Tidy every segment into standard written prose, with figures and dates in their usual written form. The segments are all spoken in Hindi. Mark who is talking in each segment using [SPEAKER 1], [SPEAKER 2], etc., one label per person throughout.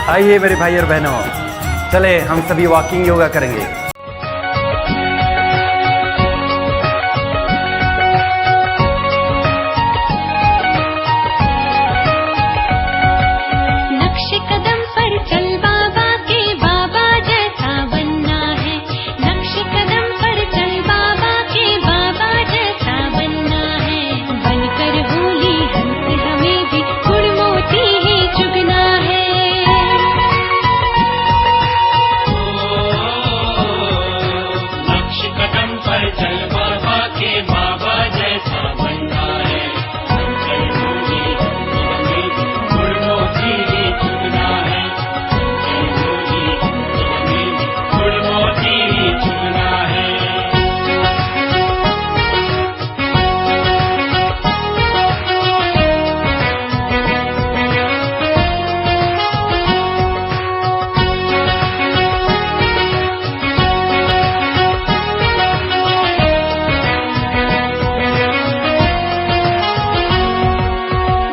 [SPEAKER 1] आइए मेरे भाई और बहनों, चले हम सभी वॉकिंग योगा करेंगे।
[SPEAKER 2] नक्श कदम पर चल बाबा के, बाबा जैसा बनना है। नक्श कदम पर चल बाबा के, बाबा जैसा बनना है। बनकर होली हंस हमें भी गुड़ मोती ही चुगना है।
[SPEAKER 3] नक्श कदम पर चल बाबा के, बाबा जैसा बनना है। बनकर होली हमें भी गुड़ मोती ही चुगना है। बनकर होली हमें भी गुड़ मोती ही चुगना है।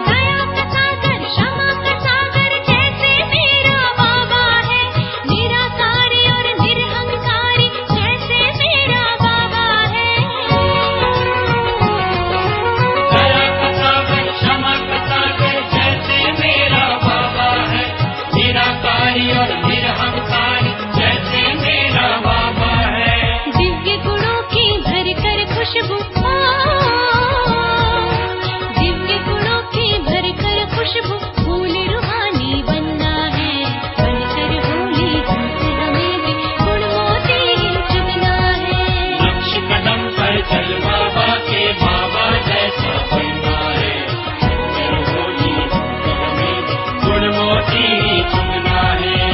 [SPEAKER 2] दया का सागर, क्षमा का सागर जैसे मेरा बाबा है। निराकारी और निरहंकारी जैसे मेरा बाबा है।
[SPEAKER 3] दया का सागर, क्षमा का सागर जैसे मेरा बाबा है। निराकारी और निरहंकारी जैसे मेरा बाबा है।
[SPEAKER 2] दिव्य गुणों की भरकर खुशबू, दिव्य गुणों की भरकर खुशबू, फूल रूहानी बनना है। बनकर होली हंस हमें भी गुड़ मोती चुगना है।
[SPEAKER 3] नक्श कदम पर चल बाबा के, बाबा जैसा बनना है। बनकर होली हमें भी गुड़ मोती ही चुगना है।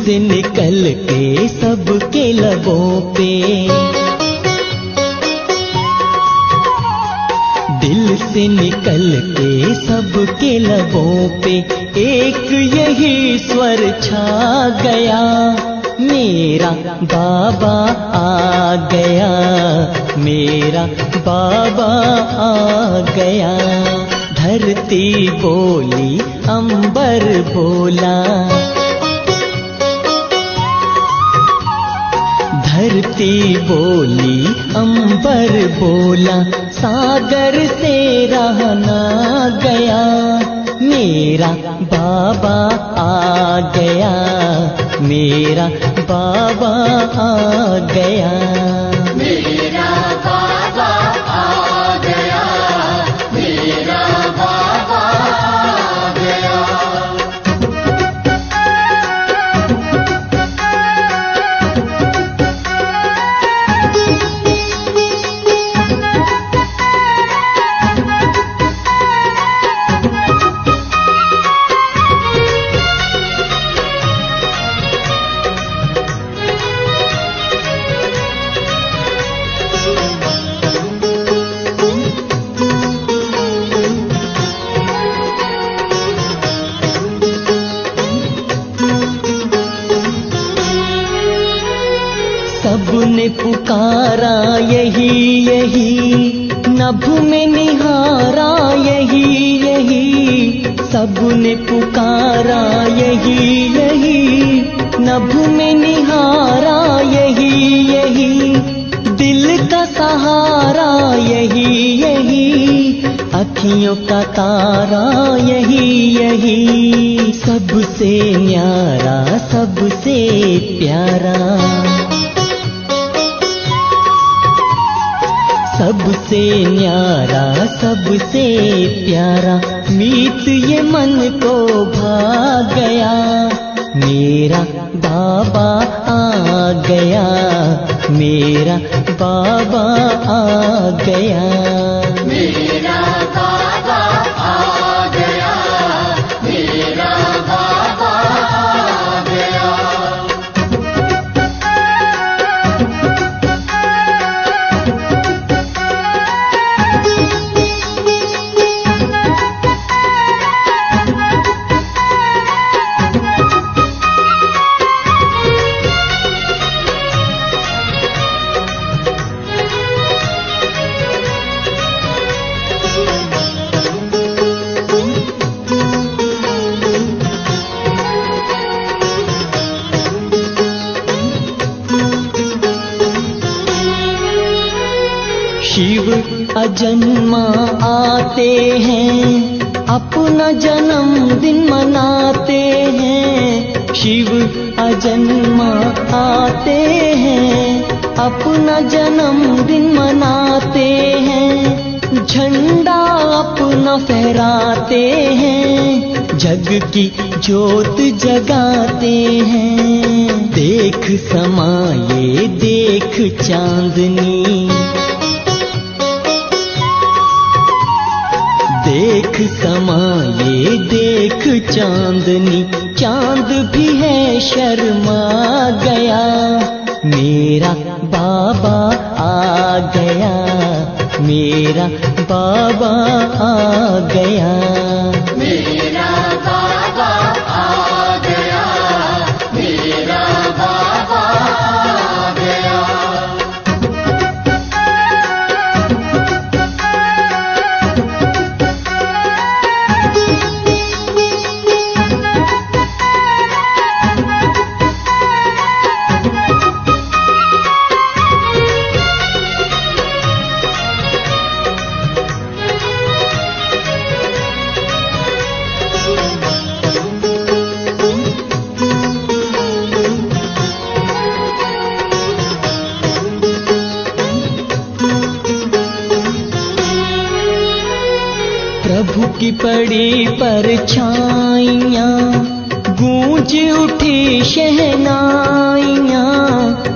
[SPEAKER 4] से निकल के सबके लबों पे, दिल से निकल के सबके लबों पे एक यही स्वर छा गया, मेरा बाबा आ गया, मेरा बाबा आ गया। धरती बोली अंबर बोला, धरती बोली अंबर बोला, सागर से रह ना गया, मेरा बाबा आ गया, मेरा बाबा आ गया।
[SPEAKER 5] मेरा बाबा आ गया, मेरा बाबा आ गया।
[SPEAKER 4] सबने पुकारा यही यही, नभ में निहारा यही यही, सबने पुकारा यही यही, नभ में निहारा यही यही, दिल का सहारा यही यही, अखियों का तारा यही यही, सबसे न्यारा सबसे प्यारा, सबसे न्यारा सबसे प्यारा, मीत ये मन को भा गया, मेरा बाबा आ गया, मेरा बाबा आ गया।
[SPEAKER 5] मेरा बाबा आ गया, मेरा बाबा आ गया।
[SPEAKER 4] शिव अजन्मा आते हैं, अपना जन्मदिन मनाते हैं, शिव अजन्मा आते हैं, अपना जन्मदिन मनाते हैं, झंडा अपना फहराते हैं, जग की ज्योत जगाते हैं। देख समाये देख चांदनी, देख समाये देख चांदनी, चांद भी है शर्मा गया, मेरा बाबा आ गया, मेरा बाबा आ गया।
[SPEAKER 5] मेरा बाबा आ गया, मेरा बाबा आ गया।
[SPEAKER 4] प्रभु की पड़ी परछाइयाँ, गूंज उठी शहनाइयाँ,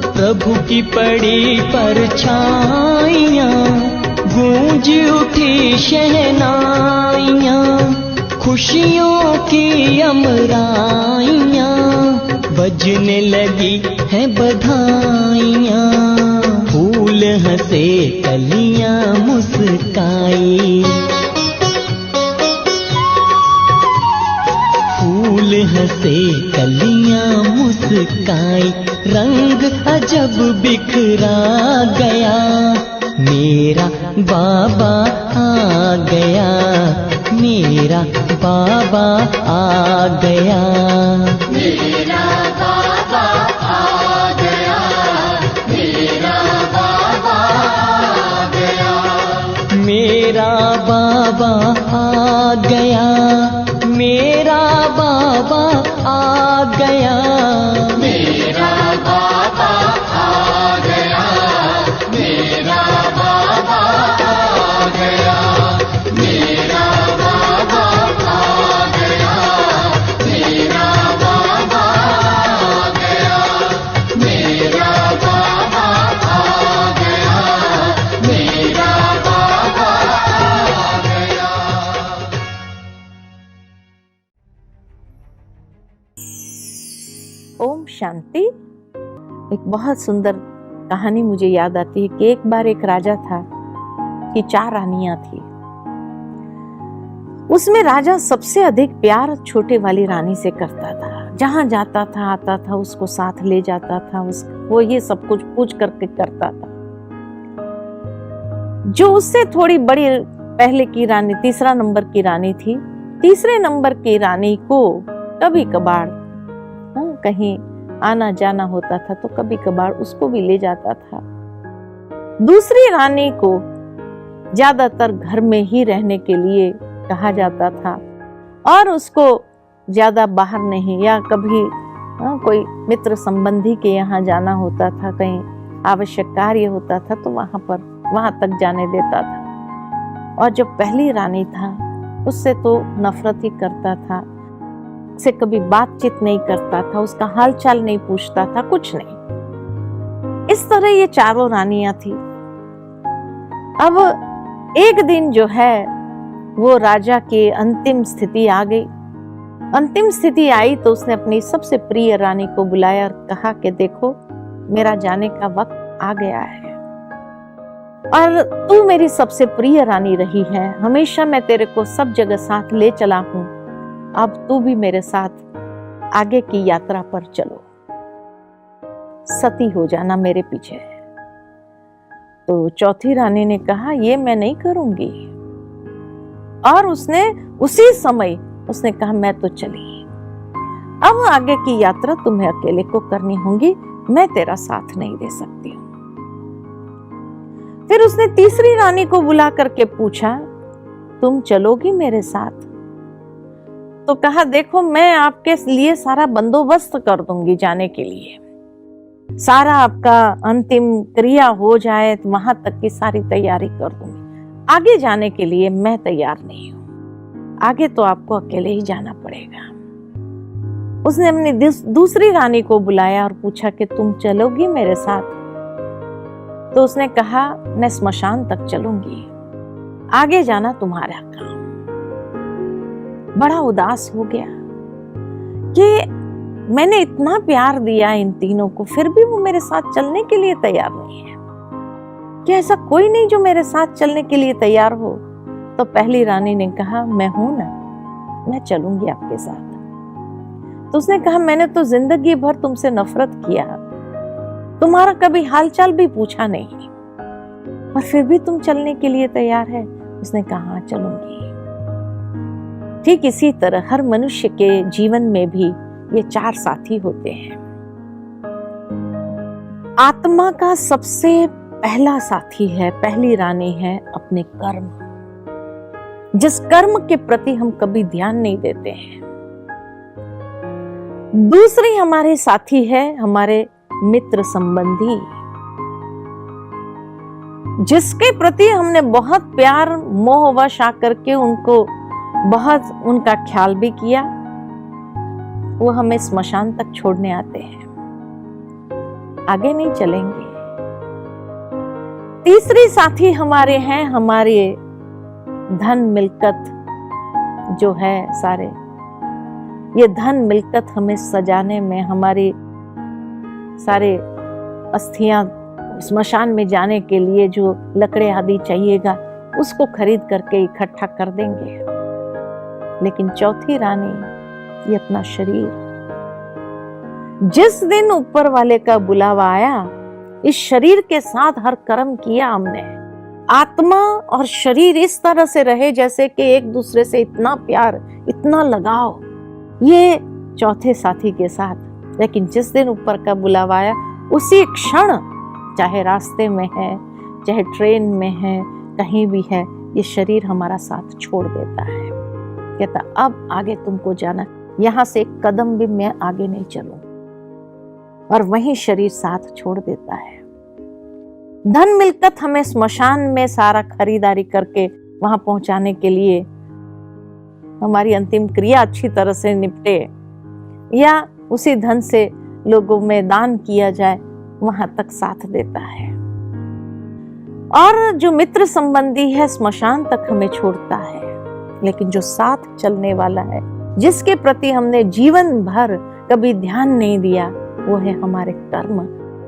[SPEAKER 4] प्रभु की पड़ी परछाइयाँ, गूंज उठी शहनाइयाँ, खुशियों की अमराइयाँ, बजने लगी हैं बधाइयाँ। फूल हंसे कलियाँ मुस्काई, फूल हंसे कलियाँ मुस्काई। रंग अजब बिखरा गया, मेरा बाबा आ गया, मेरा बाबा आ गया।
[SPEAKER 5] मेरा बाबा आ गया, मेरा बाबा आ गया।
[SPEAKER 4] मेरा बाबा आ गया, मेरा बाबा आ गया।
[SPEAKER 5] मेरा बाबा आ गया, मेरा बाबा आ गया। मेरा बाबा आ गया, मेरा बाबा आ गया। मेरा बाबा आ गया, मेरा बाबा आ गया।
[SPEAKER 6] ओम शांति। एक बहुत सुंदर कहानी मुझे याद आती है कि एक बार एक राजा था कि 4 रानियां थी। उसमें राजा सबसे अधिक प्यार छोटे वाली रानी से करता था। जहां जाता था आता था उसको साथ ले जाता था, वो ये सब कुछ पूछ करके करता था। जो उससे थोड़ी बड़ी पहले की रानी, 3 नंबर की रानी थी, 3 नंबर की रानी को कभी कभार कहीं आना जाना होता था तो कभी कभार उसको भी ले जाता था। दूसरी रानी को ज्यादातर घर में ही रहने के लिए कहा जाता था और उसको ज्यादा बाहर नहीं, या कभी कोई मित्र संबंधी के यहाँ जाना होता था, कहीं आवश्यक कार्य होता था तो वहां तक जाने देता था। और जो पहली रानी था उससे तो नफरत ही करता था, से कभी बातचीत नहीं करता था, उसका हालचाल नहीं पूछता था, कुछ नहीं। इस तरह ये 4 रानियां थी। अब एक दिन जो है वो राजा की अंतिम स्थिति आ गई। अंतिम स्थिति आई तो उसने अपनी सबसे प्रिय रानी को बुलाया और कहा कि देखो मेरा जाने का वक्त आ गया है और तू मेरी सबसे प्रिय रानी रही है, हमेशा मैं तेरे को सब जगह साथ ले चला हूं, अब तू भी मेरे साथ आगे की यात्रा पर चलो, सती हो जाना मेरे पीछे। तो चौथी रानी ने कहा ये मैं नहीं करूंगी, और उसने उसी समय उसने कहा मैं तो चली, अब आगे की यात्रा तुम्हें अकेले को करनी होगी, मैं तेरा साथ नहीं दे सकती हूं। फिर उसने तीसरी रानी को बुला करके पूछा तुम चलोगी मेरे साथ? तो कहा देखो मैं आपके लिए सारा बंदोबस्त कर दूंगी, जाने के लिए सारा आपका अंतिम क्रिया हो जाए तो वहां तक की सारी तैयारी कर दूंगी, आगे जाने के लिए मैं तैयार नहीं हूं, आगे तो आपको अकेले ही जाना पड़ेगा। उसने अपनी दूसरी रानी को बुलाया और पूछा कि तुम चलोगी मेरे साथ? तो उसने कहा मैं स्मशान तक चलूंगी, आगे जाना तुम्हारा काम। बड़ा उदास हो गया कि मैंने इतना प्यार दिया इन तीनों को, फिर भी वो मेरे साथ चलने के लिए तैयार नहीं है। क्या ऐसा कोई नहीं जो मेरे साथ चलने के लिए तैयार हो? तो पहली रानी ने कहा मैं हूं ना, मैं चलूंगी आपके साथ। तो उसने कहा मैंने तो जिंदगी भर तुमसे नफरत किया, तुम्हारा कभी हालचाल भी पूछा नहीं, और फिर भी तुम चलने के लिए तैयार है? उसने कहा हाँ चलूंगी। ठीक इसी तरह हर मनुष्य के जीवन में भी ये 4 साथी होते हैं। आत्मा का सबसे पहला साथी है, पहली रानी है अपने कर्म, जिस कर्म के प्रति हम कभी ध्यान नहीं देते हैं। दूसरी हमारे साथी है हमारे मित्र संबंधी, जिसके प्रति हमने बहुत प्यार मोहवश आकर के उनको बहुत उनका ख्याल भी किया, वो हमें स्मशान तक छोड़ने आते हैं, आगे नहीं चलेंगे। तीसरी साथी हमारे हैं हमारे धन मिल्कत, जो है सारे, ये धन मिलकत हमें सजाने में, हमारी सारे अस्थियां स्मशान में जाने के लिए जो लकड़े आदि चाहिएगा उसको खरीद करके इकट्ठा कर देंगे। लेकिन चौथी रानी ये अपना शरीर, जिस दिन ऊपर वाले का बुलावा आया, इस शरीर के साथ हर कर्म किया हमने। आत्मा और शरीर इस तरह से रहे जैसे कि एक दूसरे से इतना प्यार, इतना लगाव, ये चौथे साथी के साथ। लेकिन जिस दिन ऊपर का बुलावा आया, उसी क्षण, चाहे रास्ते में है, चाहे ट्रेन में है, कहीं भी है, ये शरीर हमारा साथ छोड़ देता है। कहता अब आगे तुमको जाना, यहां से एक कदम भी मैं आगे नहीं चलूं, और वहीं शरीर साथ छोड़ देता है। धन मिलकत हमें स्मशान में सारा खरीदारी करके वहां पहुंचाने के लिए, हमारी अंतिम क्रिया अच्छी तरह से निपटे, या उसी धन से लोगों में दान किया जाए, वहां तक साथ देता है। और जो मित्र संबंधी है, स्मशान तक हमें छोड़ता है। लेकिन जो साथ चलने वाला है, जिसके प्रति हमने जीवन भर कभी ध्यान नहीं दिया, वो है हमारे कर्म,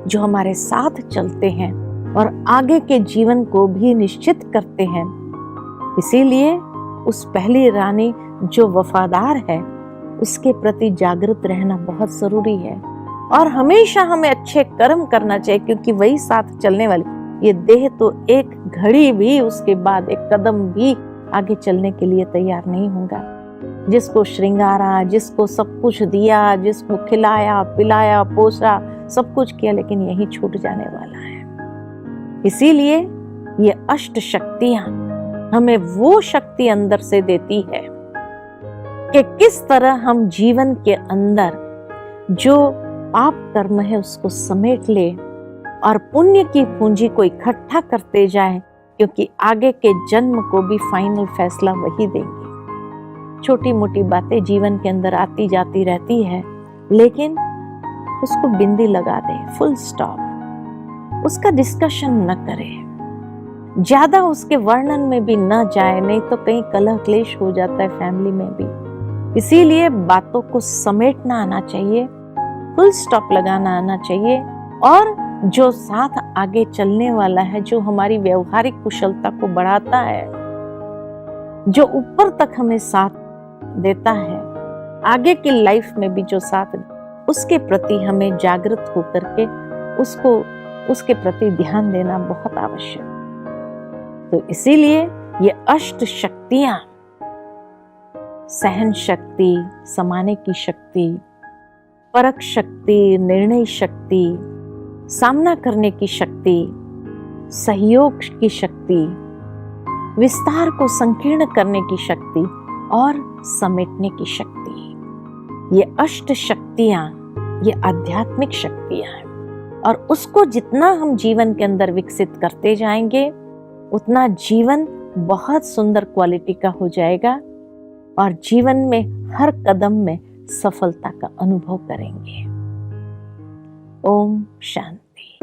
[SPEAKER 6] जो हमारे साथ चलते हैं और आगे के जीवन को भी निश्चित करते हैं। इसीलिए उस पहली रानी जो वफादार है, उसके प्रति जागृत रहना बहुत जरूरी है। और हमेशा हमें अच्छे कर्म करना चाहिए, क्योंकि वही साथ चलने वाली, ये देह तो एक घड़ी भी, उसके बाद एक कदम भी आगे चलने के लिए तैयार नहीं होगा। जिसको श्रृंगारा, जिसको सब कुछ दिया, जिसको खिलाया पिलाया पोसा, सब कुछ किया, लेकिन यही छूट जाने वाला है। इसीलिए ये अष्ट शक्तियां हमें वो शक्ति अंदर से देती है कि किस तरह हम जीवन के अंदर जो पाप कर्म है उसको समेट ले और पुण्य की पूंजी को इकट्ठा करते जाए, क्योंकि आगे के जन्म को भी फाइनल फैसला वही देंगे। छोटी मोटी बातें जीवन के अंदर आती जाती रहती है, लेकिन उसको बिंदी लगा दे, फुल स्टॉप, उसका डिस्कशन न करे, ज्यादा उसके वर्णन में भी न जाए, नहीं तो कहीं कलह क्लेश हो जाता है फैमिली में भी। इसीलिए बातों को समेटना आना चाहिए, फुल स्टॉप लगाना आना चाहिए, और जो साथ आगे चलने वाला है, जो हमारी व्यवहारिक कुशलता को बढ़ाता है, जो ऊपर तक हमें साथ देता है, आगे की लाइफ में भी जो साथ, उसके प्रति हमें जागृत होकर के उसके प्रति ध्यान देना बहुत आवश्यक। तो इसीलिए ये अष्ट शक्तियां, सहन शक्ति, समाने की शक्ति, परख शक्ति, निर्णय शक्ति, सामना करने की शक्ति, सहयोग की शक्ति, विस्तार को संकीर्ण करने की शक्ति और समेटने की शक्ति, ये अष्ट शक्तियां, ये आध्यात्मिक शक्तियां हैं। और उसको जितना हम जीवन के अंदर विकसित करते जाएंगे, उतना जीवन बहुत सुंदर क्वालिटी का हो जाएगा और जीवन में हर कदम में सफलता का अनुभव करेंगे। ओम शांति।